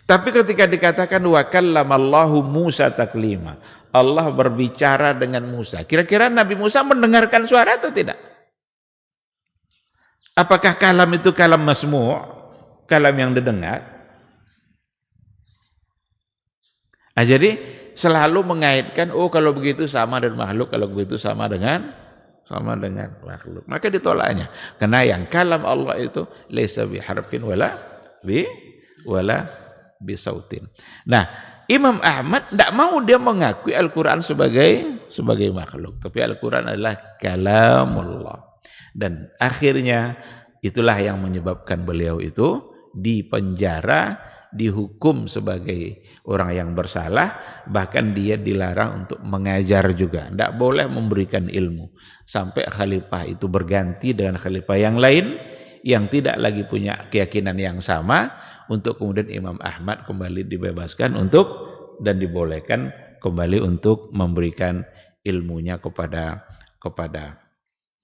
Speaker 4: Tapi ketika dikatakan wa kallamallahu Musa taklima, Allah berbicara dengan Musa, kira-kira Nabi Musa mendengarkan suara atau tidak? Apakah kalam itu kalam masmu', kalam yang didengar? Jadi selalu mengaitkan, oh kalau begitu sama dengan makhluk, kalau begitu sama dengan makhluk. Maka ditolaknya. Karena yang kalam Allah itu laisa biharfin wala bisautin. Nah, Imam Ahmad tidak mau dia mengakui Al-Quran sebagai makhluk, tapi Al-Quran adalah kalamullah. Dan akhirnya itulah yang menyebabkan beliau itu dipenjara, dihukum sebagai orang yang bersalah, bahkan dia dilarang untuk mengajar juga, tidak boleh memberikan ilmu, sampai khalifah itu berganti dengan khalifah yang lain yang tidak lagi punya keyakinan yang sama, untuk kemudian Imam Ahmad kembali dibebaskan dan dibolehkan kembali untuk memberikan ilmunya kepada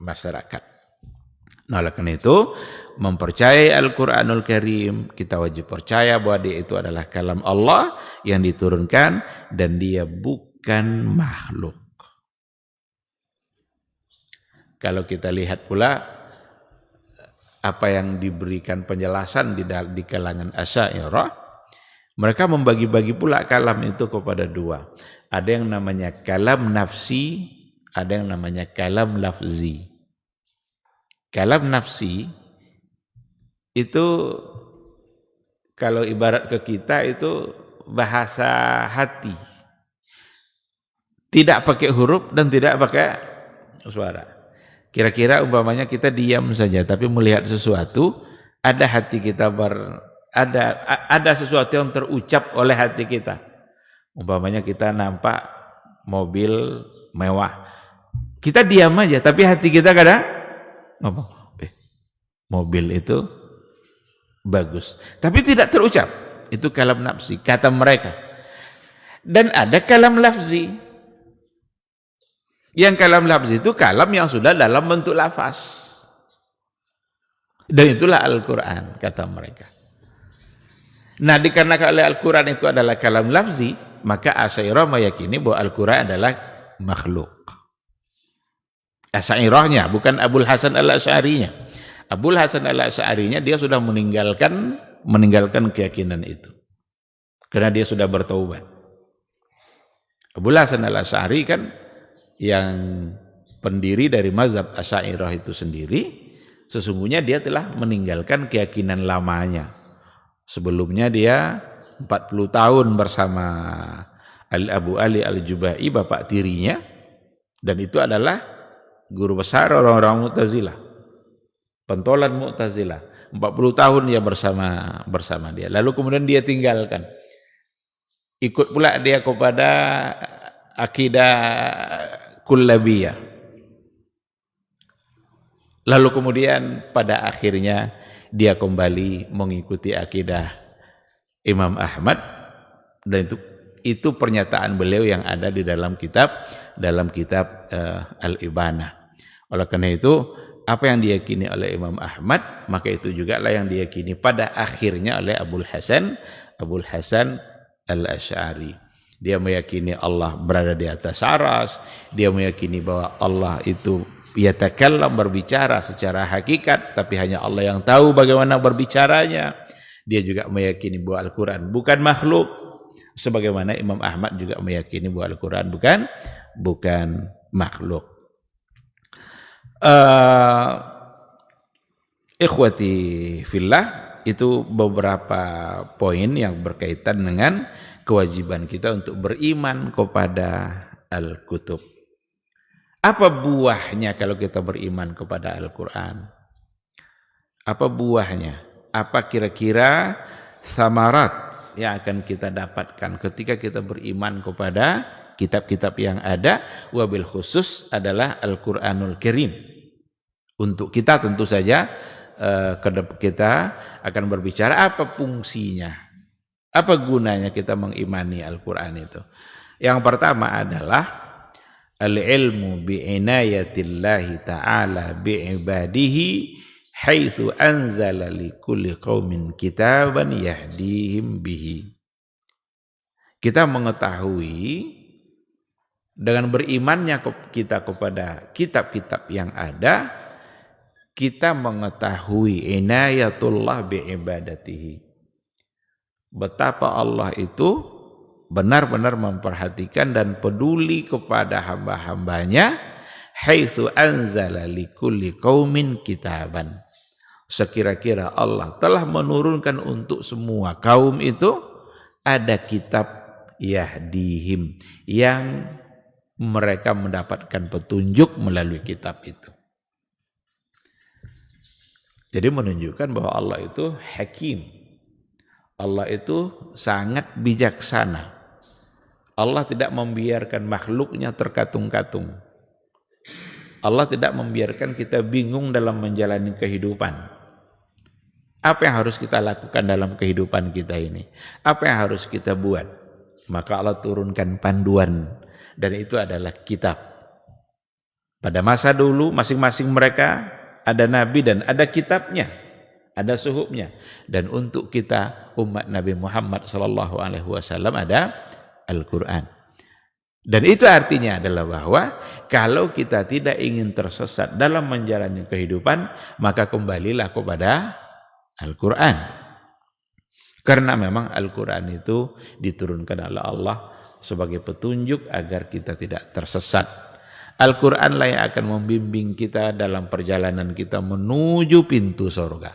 Speaker 4: masyarakat. Nah, oleh karena itu, mempercayai Al-Quranul Karim, kita wajib percaya bahwa dia itu adalah kalam Allah yang diturunkan dan dia bukan makhluk. Kalau kita lihat pula apa yang diberikan penjelasan di kalangan Asy'ariyah, mereka membagi-bagi pula kalam itu kepada dua. Ada yang namanya kalam nafsi, ada yang namanya kalam lafzi. Kalam nafsi itu kalau ibarat ke kita itu bahasa hati. Tidak pakai huruf dan tidak pakai suara. Kira-kira umpamanya kita diam saja tapi melihat sesuatu, ada hati kita ada sesuatu yang terucap oleh hati kita. Umpamanya kita nampak mobil mewah. Kita diam aja tapi hati kita kadang ngomong, mobil itu bagus. Tapi tidak terucap. Itu kalam nafsi, kata mereka. Dan ada kalam lafzi. Yang kalam lafzi itu kalam yang sudah dalam bentuk lafaz. Dan itulah Al-Quran, kata mereka.
Speaker 3: Nah, dikarenakan oleh Al-Quran itu adalah kalam lafzi, maka Asy'ariyah meyakini bahwa Al-Quran adalah makhluk. Asy'ariyahnya, bukan Abul Hasan al-Asy'arinya. Abul Hasan al-Asy'arinya dia sudah meninggalkan keyakinan itu, karena dia sudah bertaubat. Abul Hasan al-Asy'ari kan yang pendiri dari mazhab Asy'ariyah itu sendiri, sesungguhnya dia telah meninggalkan keyakinan lamanya. Sebelumnya dia 40 tahun bersama Abu Ali al-Jubai, bapak tirinya, dan itu adalah guru besar orang-orang Mu'tazilah, pentolan Mu'tazilah. 40 tahun dia bersama dia. Lalu kemudian dia tinggalkan. Ikut pula dia kepada akidah Kullabiyah. Lalu kemudian pada akhirnya dia kembali mengikuti akidah Imam Ahmad, dan itu pernyataan beliau yang ada di dalam kitab Al-Ibanah. Oleh karena itu, apa yang diyakini oleh Imam Ahmad, maka itu juga lah yang diyakini pada akhirnya oleh Abul Hasan al-Asy'ari. Dia meyakini Allah berada di atas aras, dia meyakini bahwa Allah itu yatakallam, berbicara secara hakikat, tapi hanya Allah yang tahu bagaimana berbicaranya. Dia juga meyakini bahwa Al-Quran bukan makhluk, sebagaimana Imam Ahmad juga meyakini bahwa Al-Quran bukan makhluk. Ikhwati fillah, itu beberapa poin yang berkaitan dengan kewajiban kita untuk beriman kepada Al-Kutub. Apa buahnya kalau kita beriman kepada Al-Quran? Apa buahnya? Apa kira-kira samarat yang akan kita dapatkan ketika kita beriman kepada kitab-kitab yang ada, wabil khusus adalah Al-Quranul Karim. Untuk kita tentu saja kita akan berbicara apa fungsinya, apa gunanya kita mengimani Al-Quran itu. Yang pertama adalah al-ilmu bi'inayatillahi ta'ala bi'ibadihi haitsu anzala likulli qaumin kitaban yahdihim bihi. Kita mengetahui dengan berimannya kita kepada kitab-kitab yang ada, kita mengetahui inayatullah bi'ibadatihi, betapa Allah itu benar-benar memperhatikan dan peduli kepada hamba-hambanya, haitsu anzala likulli qaumin kitaban. Sekira-kira Allah telah menurunkan untuk semua kaum itu ada kitab yahdihim, yang mereka mendapatkan petunjuk melalui kitab itu. Jadi menunjukkan bahwa Allah itu hakim. Allah itu sangat bijaksana. Allah tidak membiarkan makhluknya terkatung-katung. Allah tidak membiarkan kita bingung dalam menjalani kehidupan. Apa yang harus kita lakukan dalam kehidupan kita ini? Apa yang harus kita buat? Maka Allah turunkan panduan, dan itu adalah kitab. Pada masa dulu masing-masing mereka ada nabi dan ada kitabnya, ada suhufnya. Dan untuk kita umat Nabi Muhammad SAW ada Al-Quran. Dan itu artinya adalah bahwa kalau kita tidak ingin tersesat dalam menjalani kehidupan, maka kembalilah kepada Al-Quran. Karena memang Al-Quran itu diturunkan oleh Allah sebagai petunjuk agar kita tidak tersesat. Al-Quran lah yang akan membimbing kita dalam perjalanan kita menuju pintu surga.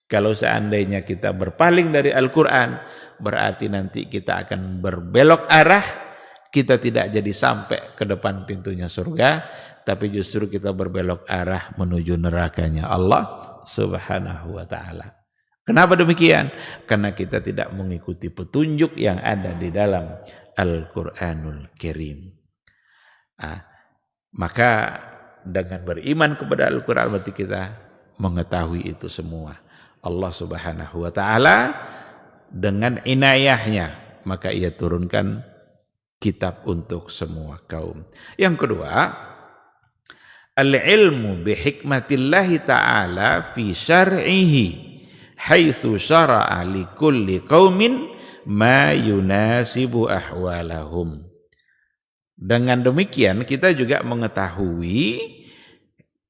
Speaker 3: Kalau seandainya kita berpaling dari Al-Quran, berarti nanti kita akan berbelok arah, kita tidak jadi sampai ke depan pintunya surga, tapi justru kita berbelok arah menuju nerakanya Allah Subhanahu wa ta'ala. Kenapa demikian? Karena kita tidak mengikuti petunjuk yang ada di dalam Al-Quranul Karim. Maka dengan beriman kepada Al-Quran berarti kita mengetahui itu semua. Allah Subhanahu wa ta'ala dengan inayahnya, maka ia turunkan kitab untuk semua kaum. Yang kedua, al-ilmu bihikmatillahi ta'ala fi syar'ihi
Speaker 4: haitsu syara'a likulli qaumin ma yunasibu ahwalahum. Dengan demikian kita juga mengetahui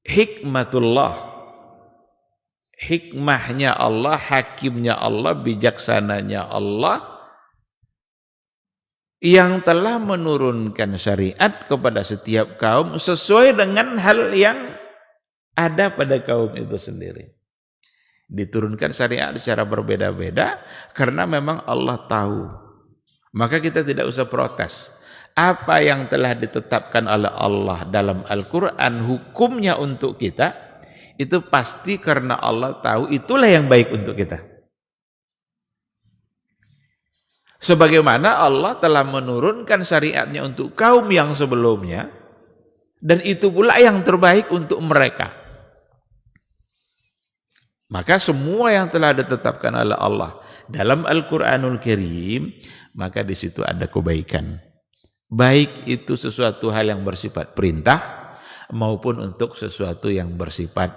Speaker 4: hikmatullah, hikmahnya Allah, hakimnya Allah, bijaksananya Allah yang telah menurunkan syariat kepada setiap kaum sesuai dengan hal yang ada pada kaum itu sendiri. Diturunkan syariat secara berbeda-beda karena memang Allah tahu. Maka kita tidak usah protes. Apa yang telah ditetapkan oleh Allah dalam Al-Quran hukumnya untuk kita, itu pasti karena Allah tahu itulah yang baik untuk kita. Sebagaimana Allah telah menurunkan syariatnya untuk kaum yang sebelumnya, dan itu pula yang terbaik untuk mereka. Maka semua yang telah ditetapkan oleh Allah dalam Al-Quranul Karim, maka di situ ada kebaikan. Baik itu sesuatu hal yang bersifat perintah maupun untuk sesuatu yang bersifat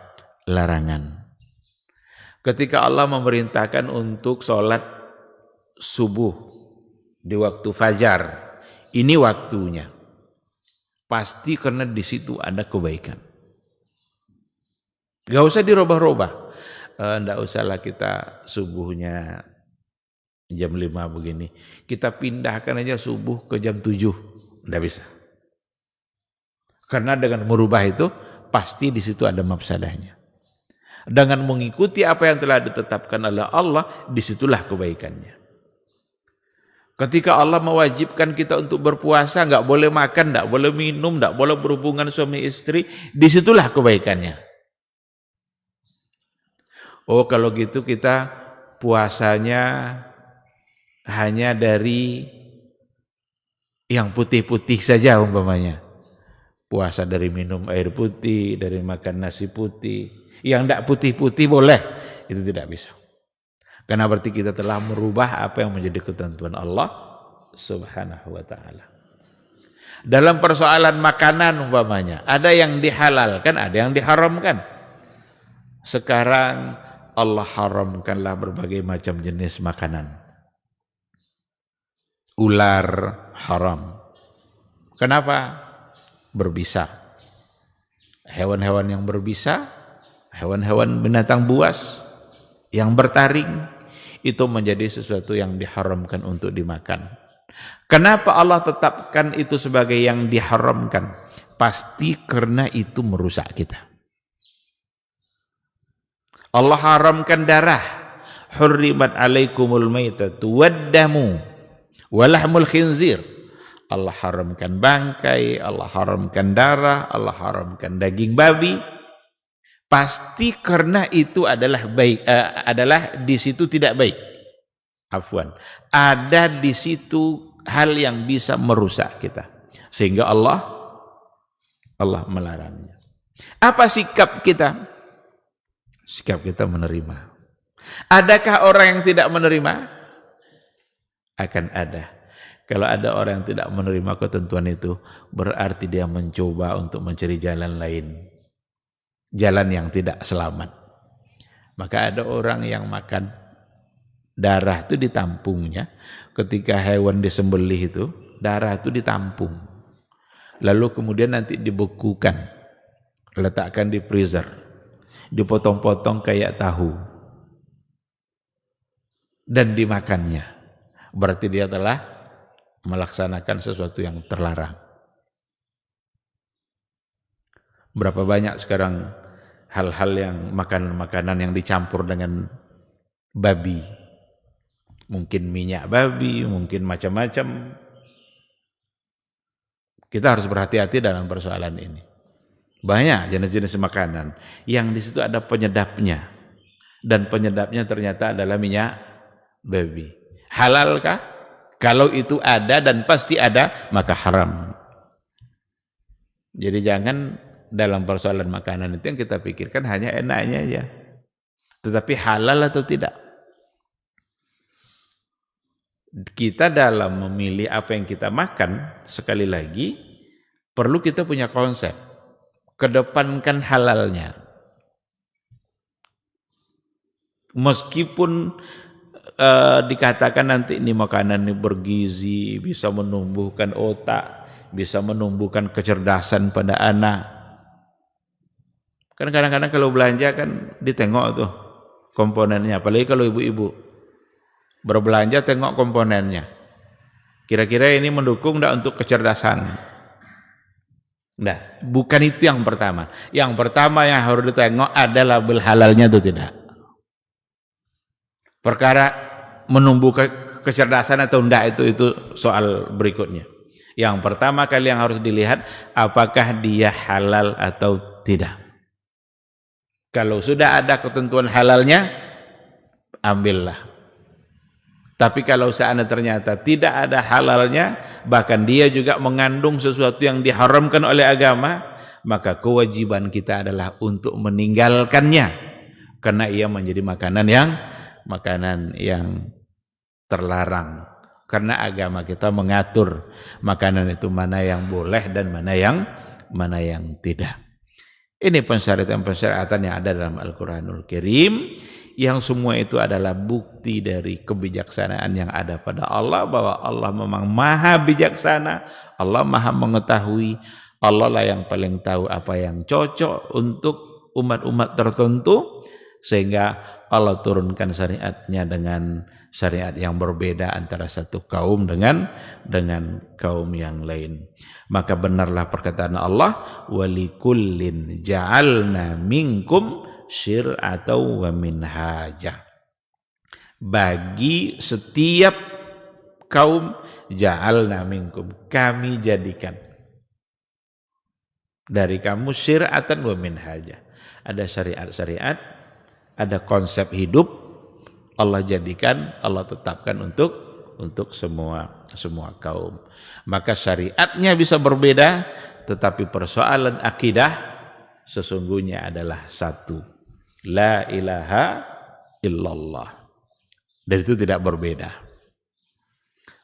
Speaker 4: larangan. Ketika Allah memerintahkan untuk sholat subuh di waktu fajar, ini waktunya. Pasti karena di situ ada kebaikan. Gak usah dirubah-rubah. Nggak usahlah kita subuhnya jam 5 begini, kita pindahkan aja subuh ke jam 7, nggak bisa. Karena dengan merubah itu pasti di situ ada mafsadahnya. Dengan mengikuti apa yang telah ditetapkan oleh Allah, disitulah kebaikannya. Ketika Allah mewajibkan kita untuk berpuasa, nggak boleh makan, nggak boleh minum, nggak boleh berhubungan suami istri, disitulah kebaikannya. Oh, kalau gitu kita puasanya hanya dari yang putih-putih saja umpamanya. Puasa dari minum air putih, dari makan nasi putih. Yang tidak putih-putih boleh, itu tidak bisa. Karena berarti kita telah merubah apa yang menjadi ketentuan Allah Subhanahu wa ta'ala. Dalam persoalan makanan umpamanya, ada yang dihalalkan, ada yang diharamkan. Sekarang Allah haramkanlah berbagai macam jenis makanan. Ular haram. Kenapa? Berbisa. Hewan-hewan yang berbisa, hewan-hewan binatang buas yang bertaring, itu menjadi sesuatu yang diharamkan untuk dimakan. Kenapa Allah tetapkan itu sebagai yang diharamkan? Pasti karena itu merusak kita. Allah haramkan darah. Hurrimat alaikumul maitatu waddamu walahmul khinzir. Allah haramkan bangkai, Allah haramkan darah, Allah haramkan daging babi. Pasti karena itu adalah baik, adalah di situ tidak baik. Afwan. Ada di situ hal yang bisa merusak kita. Sehingga Allah melarangnya. Apa sikap kita? Sikap kita menerima. Adakah orang yang tidak menerima? Akan ada. Kalau ada orang yang tidak menerima ketentuan itu, berarti dia mencoba untuk mencari jalan lain. Jalan yang tidak selamat. Maka ada orang yang makan darah itu ditampungnya. Ketika hewan disembelih itu, darah itu ditampung. Lalu kemudian nanti dibekukan. Letakkan di freezer. Dipotong-potong kayak tahu dan dimakannya, berarti dia telah melaksanakan sesuatu yang terlarang. Berapa banyak sekarang hal-hal yang makanan-makanan yang dicampur dengan babi, mungkin minyak babi, mungkin macam-macam. Kita harus berhati-hati dalam persoalan ini. Banyak jenis-jenis makanan yang di situ ada penyedapnya, dan penyedapnya ternyata adalah minyak babi. Halalkah? Kalau itu ada dan pasti ada, maka haram. Jadi jangan dalam persoalan makanan itu yang kita pikirkan hanya enaknya aja, tetapi halal atau tidak. Kita dalam memilih apa yang kita makan, sekali lagi perlu kita punya konsep. Kedepankan halalnya.
Speaker 3: Meskipun dikatakan nanti ini makanan ini bergizi, bisa menumbuhkan otak, bisa menumbuhkan kecerdasan pada anak. Kan kadang-kadang kalau belanja kan ditengok tuh komponennya, apalagi kalau ibu-ibu berbelanja tengok komponennya. Kira-kira ini mendukung enggak untuk kecerdasan? Nah, bukan itu yang pertama. Yang pertama yang harus ditengok adalah label halalnya atau tidak. Perkara menumbuh kecerdasan atau enggak itu soal berikutnya. Yang pertama kali yang harus dilihat apakah dia halal atau tidak. Kalau sudah ada ketentuan halalnya, ambillah. Tapi kalau seandainya ternyata tidak ada halalnya, bahkan dia juga mengandung sesuatu yang diharamkan oleh agama, maka kewajiban kita adalah untuk meninggalkannya, karena ia menjadi makanan yang terlarang. Karena agama kita mengatur makanan itu mana yang boleh dan mana yang tidak. Ini pensyariatan yang ada dalam Al-Quranul Karim, yang semua itu adalah bukti dari kebijaksanaan yang ada pada Allah, bahwa Allah memang maha bijaksana, Allah maha mengetahui, Allah lah yang paling tahu apa yang cocok untuk umat-umat tertentu, sehingga Allah turunkan syariatnya dengan syariat yang berbeda antara satu kaum dengan kaum yang lain. Maka benarlah perkataan Allah, walikullin ja'alna minkum syir'atan wa minhaja. Bagi setiap kaum, ja'alna minkum, kami jadikan dari kamu syir'atan wa minhaja. Ada syariat-syariat, ada konsep hidup, Allah jadikan, Allah tetapkan untuk semua kaum. Maka syariatnya bisa berbeda, tetapi persoalan akidah sesungguhnya adalah satu. La ilaha illallah. Dan itu tidak berbeda.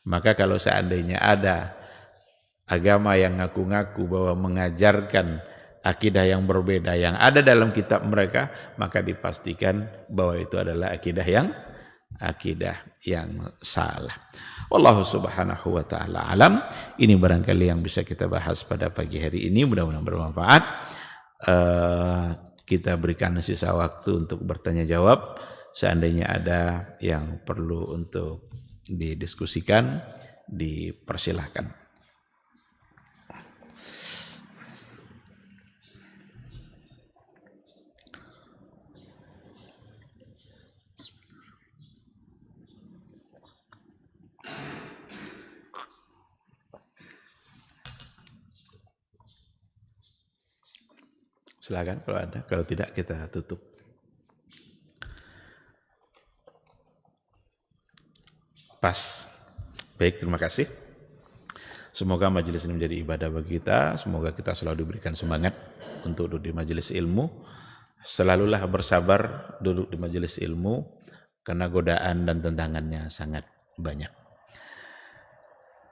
Speaker 3: Maka kalau seandainya ada agama yang ngaku-ngaku bahwa mengajarkan akidah yang berbeda yang ada dalam kitab mereka, maka dipastikan bahwa itu adalah akidah yang salah. Wallahu subhanahu wa ta'ala alam. Ini barangkali yang bisa kita bahas pada pagi hari ini, mudah-mudahan bermanfaat. Kita berikan sisa waktu untuk bertanya jawab. Seandainya ada yang perlu untuk didiskusikan, dipersilahkan. Silakan kalau ada, kalau tidak kita tutup. Pas. Baik, terima kasih. Semoga majelis ini menjadi ibadah bagi kita. Semoga kita selalu diberikan semangat untuk duduk di majelis ilmu. Selalulah bersabar duduk di majelis ilmu, karena godaan dan tantangannya sangat banyak.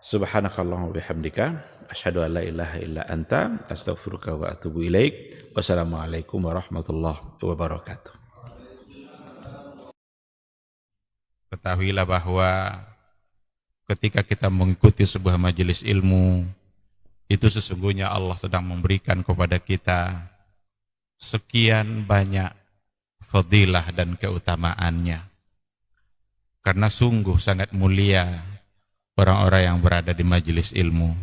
Speaker 3: Subhanakallahumma bihamdika asyhadu an la ilaha illa anta astaghfiruka wa atubu ilaik. Wassalamualaikum warahmatullahi wabarakatuh. Ketahuilah bahwa ketika kita mengikuti sebuah majelis ilmu, itu sesungguhnya Allah sedang memberikan kepada kita sekian banyak fadilah dan keutamaannya. Karena sungguh sangat mulia orang-orang yang berada di majelis ilmu.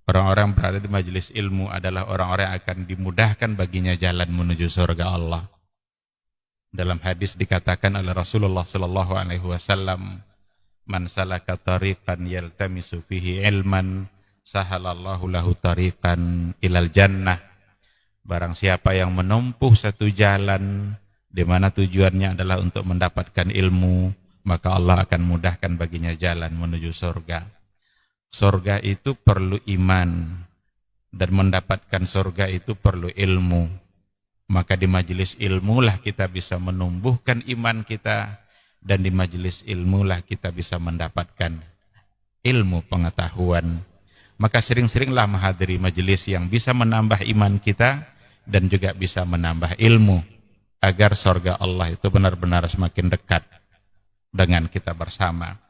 Speaker 3: Orang-orang yang berada di majelis ilmu adalah orang-orang yang akan dimudahkan baginya jalan menuju surga Allah. Dalam hadis dikatakan oleh Rasulullah sallallahu alaihi wasallam, "Man salaka tariqan yaltamisu fihi ilman, sahalallahu lahu tariqan ilal jannah." Barang siapa yang menempuh satu jalan di mana tujuannya adalah untuk mendapatkan ilmu, maka Allah akan mudahkan baginya jalan menuju surga. Surga itu perlu iman, dan mendapatkan surga itu perlu ilmu. Maka di majelis ilmu lah kita bisa menumbuhkan iman kita, dan di majelis ilmu lah kita bisa mendapatkan ilmu pengetahuan. Maka sering-seringlah menghadiri majelis yang bisa menambah iman kita dan juga bisa menambah ilmu. agar surga Allah itu benar-benar semakin dekat dengan kita bersama.